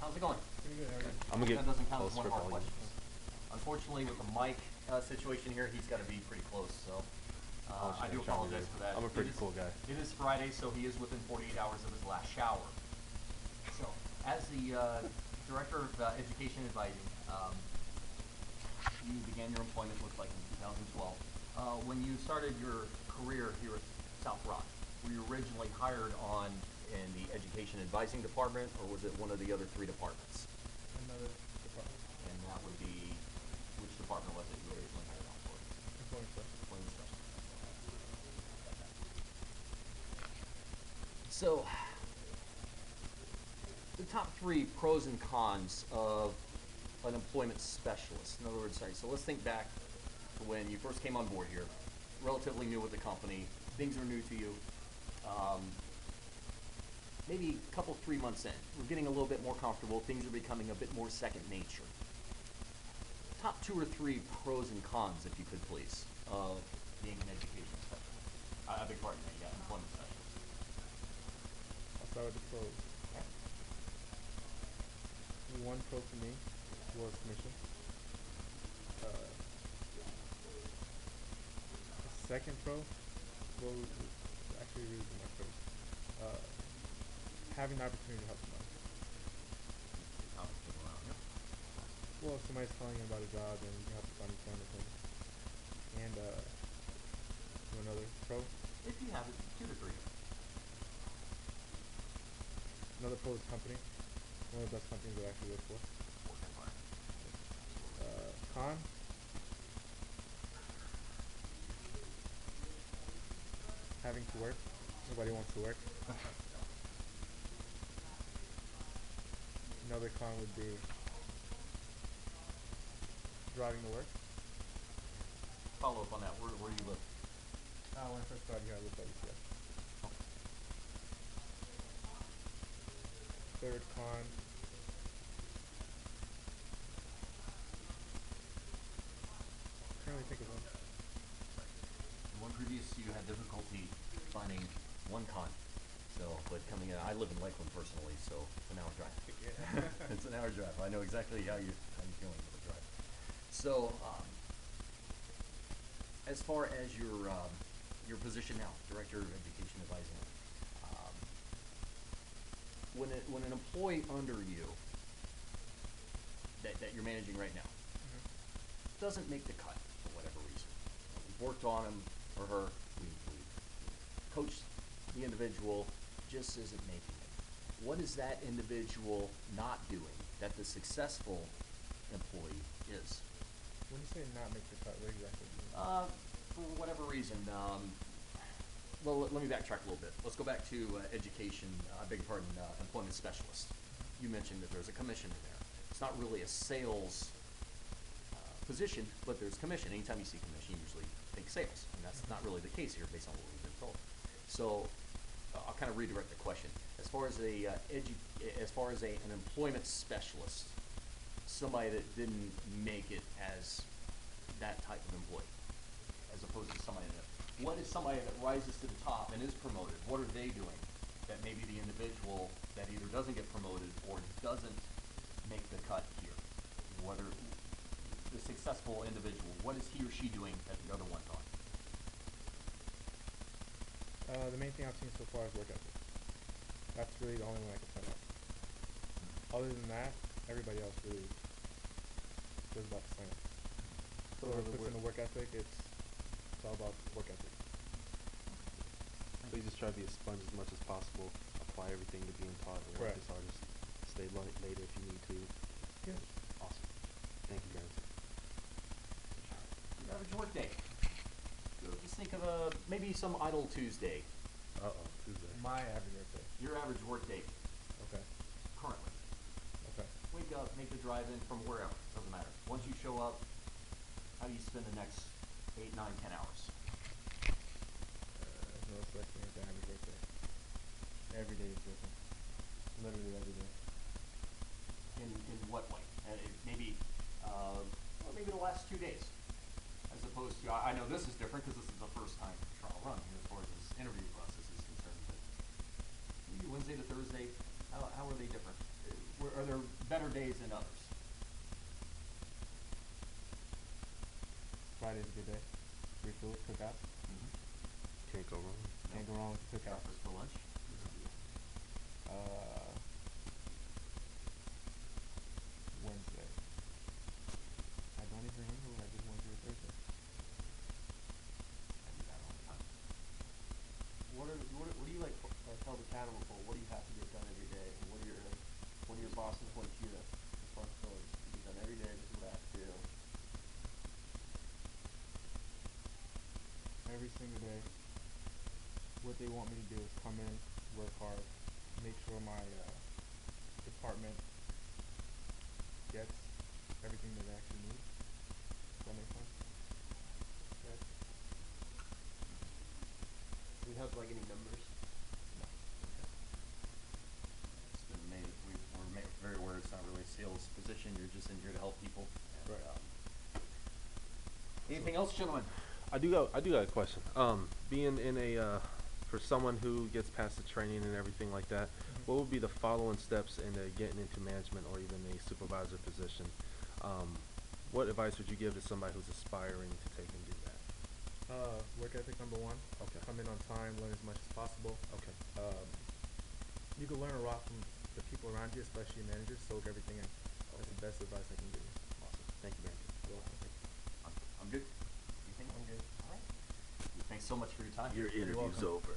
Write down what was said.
How's it going? Pretty good. How are you? I'm gonna That get doesn't count as close one for of our volume. questions. Unfortunately, with the mic situation here, he's got to be pretty close. So I do apologize for that. I'm a pretty cool guy. It is Friday, so he is within 48 hours of his last shower. So, as the director of education advising, you began your employment, looks like, in 2012. When you started your career here at South Rock, were you originally hired on in the education advising department, or was it one of the other three departments? Another department. And that would be, which department was it you were originally hired on for? Employment stuff. Employment specialist. So, the top three pros and cons of an employment specialist. In other words, sorry, so let's think back to when you first came on board here, relatively new with the company, things are new to you. Maybe a couple, 3 months in, we're getting a little bit more comfortable, things are becoming a bit more second nature. Top 2 or 3 pros and cons, if you could please, of being an education specialist. I beg pardon, yeah, employment specialist. I'll start with the pros. Okay. One pro for me was commission. The second pro, well, actually really my first. Having the opportunity to help them out. Helping people out, yep. Well, if somebody's calling you about a job and you have to find time with them. And another pro. If you have it, 2 to 3. Another pro is company. One of the best companies I've actually worked for. Working hard. Con. Having to work. Nobody wants to work. Another con would be driving to work. Follow up on that. Where do you live? When I first started here, I lived at UCF. Third con. Can't really think of one. One previous, you had difficulty finding one con. So, but coming in, I live in Lakeland personally, so it's an hour drive. Yeah. It's an hour drive. I know exactly how you're feeling with the drive. So, as far as your position now, director of education advising, when an employee under you that you're managing right now doesn't make the cut for whatever reason, we've worked on him or her, we've coached the individual, just isn't making it. What is that individual not doing that the successful employee is? When you say not make the cut, what exactly do you mean? For whatever reason, well, let me backtrack a little bit. Let's go back to education, I beg your pardon, employment specialist. You mentioned that there's a commission in there. It's not really a sales position, but there's commission. Anytime you see commission, you usually think sales, and that's not really the case here based on what we've been told. So I'll kind of redirect the question. As far as an employment specialist, somebody that didn't make it as that type of employee, as opposed to somebody that, what is somebody that rises to the top and is promoted? What are they doing that maybe the individual that either doesn't get promoted or doesn't make the cut here? Whether the successful individual, what is he or she doing that the other ones aren't? The main thing I've seen so far is work ethic. That's really the only one I can point out. Other than that, everybody else really goes about the same. So whoever puts in the work ethic, it's all about work ethic. So you just try to be a sponge as much as possible, apply everything to being taught, and work as hard as stay later if you need to. Yeah. Awesome. Thank you, guys. Your average work day. Just think of maybe some idle Tuesday. Tuesday. My average work day. Your average work day Okay. currently. Okay. Wake up, make the drive in from wherever, doesn't matter. Once you show up, how do you spend the next 8, 9, 10 hours? There's no such thing as the average work day. Every day is different. Literally every day. In what way? Maybe the last 2 days, as opposed to, I know this is different because this is the first time trial run here as far as this interview process is concerned, but maybe Wednesday to Thursday, how are they different? Are there days than others? Friday's a good day. Free food, cookouts. Can't go wrong. Can't go wrong with cookouts. Breakfast for lunch? Wednesday. I don't even remember what I did Wednesday or Thursday. I do that all the time. What do you like held accountable for? What do you have to get done every day? And what are your bosses point to you as responsibilities? To get done every day. This is what I have to do. Every single day, what they want me to do is come in, work hard, make sure my department gets everything that they actually need. Does that make sense? Okay. Do you have like any numbers? No. It's been made, we're very aware it's not really a sales position, you're just in here to help people. And, Right. Anything else, gentlemen? I do got a question. Being in a for someone who gets past the training and everything like that, what would be the following steps into getting into management or even a supervisor position? What advice would you give to somebody who's aspiring to take and do that? Work ethic number one. Okay. Come in on time, learn as much as possible. Okay. You can learn a lot from the people around you, especially your managers. Soak everything in. That's the best advice I can give you. Awesome. Thank you, man. You're welcome. Thank you. I'm good. Anything? I'm good. All right. Thanks so much for your time. Your interview's over.